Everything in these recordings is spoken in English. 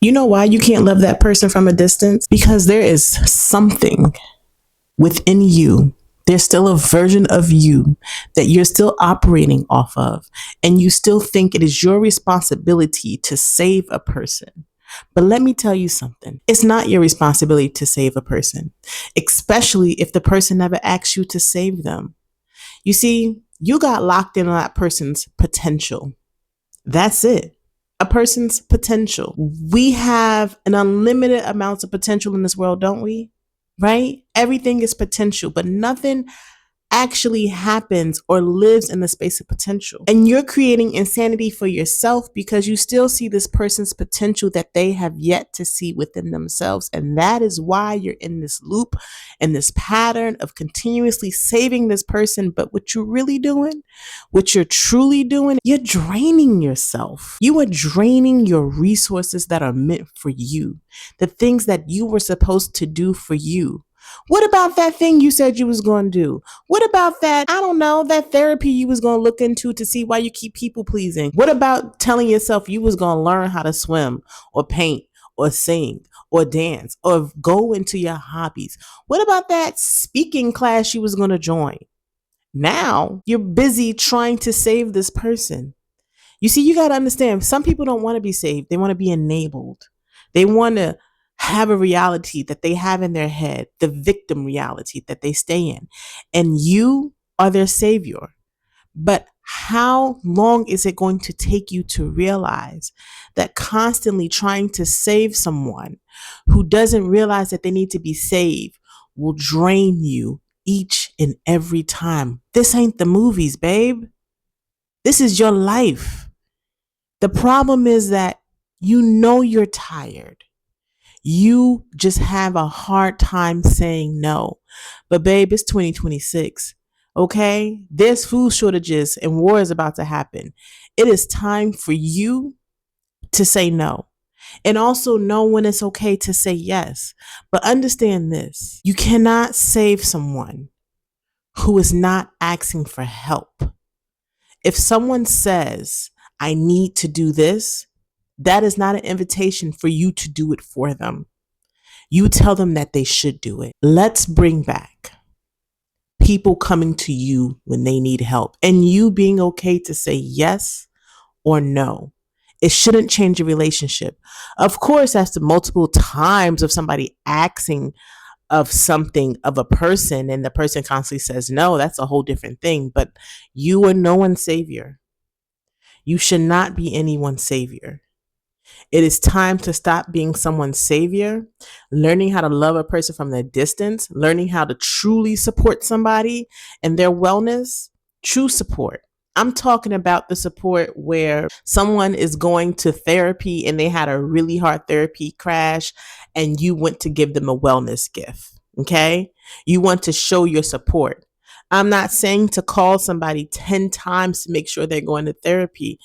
You know why you can't love that person from a distance? Because there is something within you. There's still a version of you that you're still operating off of, and you still think it is your responsibility to save a person. But let me tell you something. It's not your responsibility to save a person, especially if the person never asks you to save them. You see, you got locked in on that person's potential. That's it. A person's potential. We have an unlimited amount of potential in this world, don't we? Right? Everything is potential, but nothing actually happens or lives in the space of potential. And you're creating insanity for yourself because you still see this person's potential that they have yet to see within themselves. And that is why you're in this loop and this pattern of continuously saving this person. But what you're really doing, what you're truly doing, you're draining yourself. You are draining your resources that are meant for you, the things that you were supposed to do for you. What about that thing you said you was going to do? What about that, I don't know, that therapy you was going to look into to see why you keep people pleasing? What about telling yourself you was going to learn how to swim or paint or sing or dance or go into your hobbies? What about that speaking class you was going to join? Now you're busy trying to save this person. You see, you got to understand, some people don't want to be saved. They want to be enabled. They want to have a reality that they have in their head, the victim reality that they stay in. And you are their savior. But how long is it going to take you to realize that constantly trying to save someone who doesn't realize that they need to be saved will drain you each and every time? This ain't the movies, babe. This is your life. The problem is that you know you're tired. You just have a hard time saying no. But babe, it's 2026. Okay? There's food shortages and war is about to happen. It is time for you to say no. And also know when it's okay to say yes. But understand this. You cannot save someone who is not asking for help. If someone says, I need to do this, that is not an invitation for you to do it for them. You tell them that they should do it. Let's bring back people coming to you when they need help and you being okay to say yes or no. It shouldn't change your relationship. Of course, after multiple times of somebody asking of something of a person and the person constantly says no, that's a whole different thing. But you are no one's savior. You should not be anyone's savior. It is time to stop being someone's savior, learning how to love a person from the distance, learning how to truly support somebody and their wellness, true support. I'm talking about the support where someone is going to therapy and they had a really hard therapy crash and you went to give them a wellness gift. Okay? You want to show your support. I'm not saying to call somebody 10 times to make sure they're going to therapy.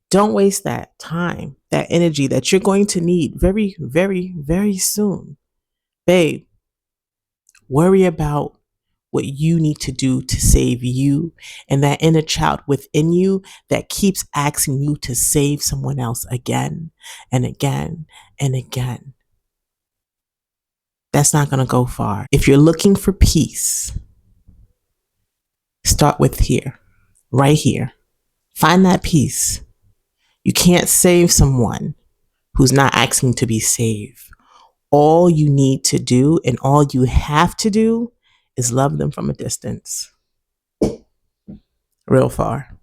Don't waste that time, that energy that you're going to need very, very, very soon. Babe, worry about what you need to do to save you and that inner child within you that keeps asking you to save someone else again and again and again. That's not going to go far. If you're looking for peace, start with here, right here. Find that peace. You can't save someone who's not asking to be saved. All you need to do and all you have to do is love them from a distance. Real far.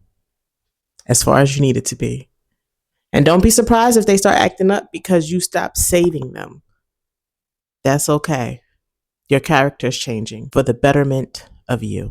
As far as you need it to be. And don't be surprised if they start acting up because you stop saving them. That's okay. Your character is changing for the betterment of you.